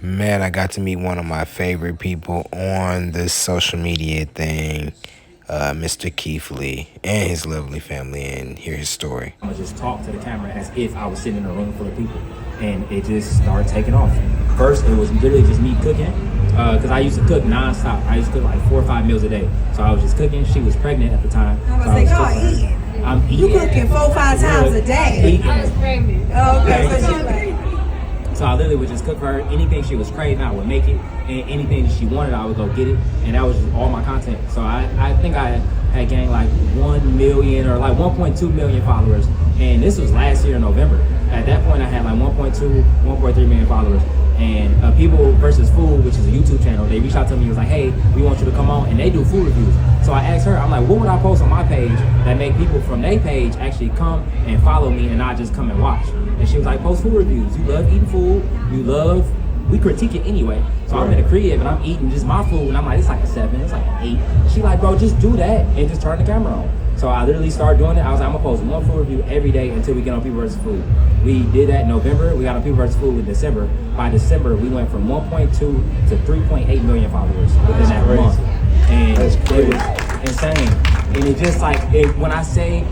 Man, I got to meet one of my favorite people on this social media thing, Mr. Keith Lee and his lovely family, and hear his story. I'm gonna just talk to the camera as if I was sitting in a room full of people, and it just started taking off. First, it was literally just me cooking, because I used to cook nonstop. I used to cook like 4 or 5 meals a day. So I was just cooking. She was pregnant at the time. I was like, y'all eating. I'm eating. You cooking 4 or 5 times a day. I was pregnant. Oh, okay. So she like. So I literally would just cook for her. Anything she was craving, I would make it. And anything that she wanted, I would go get it. And that was just all my content. So I think I had gained like 1 million or like 1.2 million followers. And this was last year in November. At that point, I had like 1.2, 1.3 million followers. And People versus Food, which is a YouTube channel, they reached out to me and was like, hey, we want you to come on. And they do food reviews. So I asked her, I'm like, what would I post on my page that make people from their page actually come and follow me and not just come and watch? And she was like, post food reviews. You love eating food. We critique it anyway. So I'm in the crib and I'm eating just my food. And I'm like, it's like a 7, it's like an 8. And she like, bro, just do that and just turn the camera on. So I literally started doing it. I was like, I'm gonna post one food review every day until we get on People vs. Food. We did that in November. We got on People vs. Food in December. By December, we went from 1.2 to 3.8 million followers within that month. And it was insane. And it just like, when I say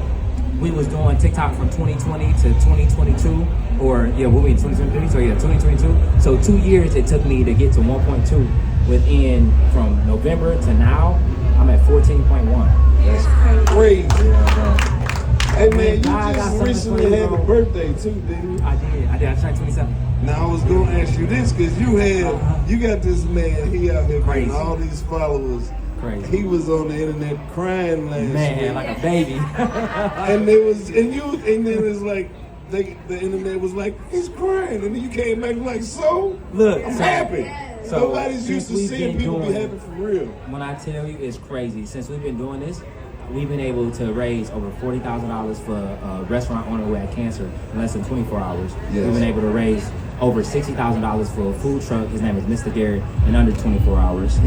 we was doing TikTok from 2020 to 2022, or yeah, what we in 2023? So yeah, 2022. So 2 years it took me to get to 1.2. Within from November to now, I'm at 14.1. That's crazy. Yeah, hey man, you just recently had a birthday too, didn't you? I did. I turned 27. Now I was gonna ask you this because you got this man. He out here Crazy. getting all these followers. Crazy. He was on the internet crying last week. Like a baby. And then it's like the internet was like, he's crying, and then you came back like, so Look, I'm happy. So Nobody's used to we've seeing been people be doing- happy for real. When I tell you it's crazy, since we've been doing this, we've been able to raise over $40,000 for a restaurant owner who had cancer in less than 24 hours. Yes. We've been able to raise over $60,000 for a food truck. His name is Mr. Garrett in under 24 hours.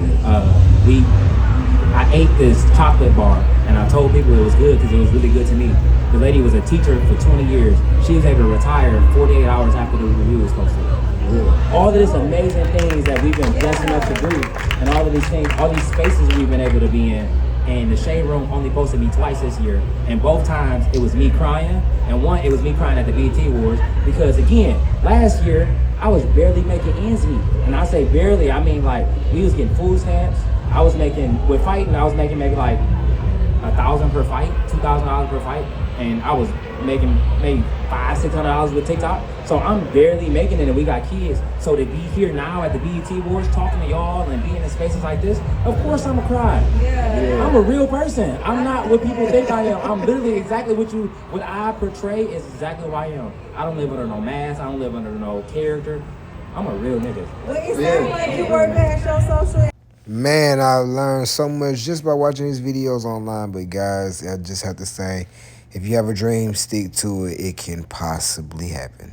I ate this chocolate bar and I told people it was good because it was really good to me. The lady was a teacher for 20 years. She was able to retire 48 hours after the review was posted. All of this amazing things that we've been blessed enough to do, and all of these things, all these spaces we've been able to be in. And the Shade Room only posted me twice this year, and both times it was me crying, and one it was me crying at the BET Awards because again, last year I was barely making ends meet, and I say barely, I mean like we was getting food stamps. I was making with fighting, I was making maybe like $1,000 per fight, $2,000 per fight, and I was making maybe $500-$600 with TikTok. So I'm barely making it, and we got kids. So to be here now at the BET Awards, talking to y'all and being in spaces like this, of course I'm gonna cry. Yeah. I'm a real person. I'm not what people think I am. I'm literally exactly what I portray is exactly who I am. I don't live under no mask. I don't live under no character. I'm a real nigga. Well, it sounds like you work past your social. Man, I learned so much just by watching these videos online. But guys, I just have to say, if you have a dream, stick to it. It can possibly happen.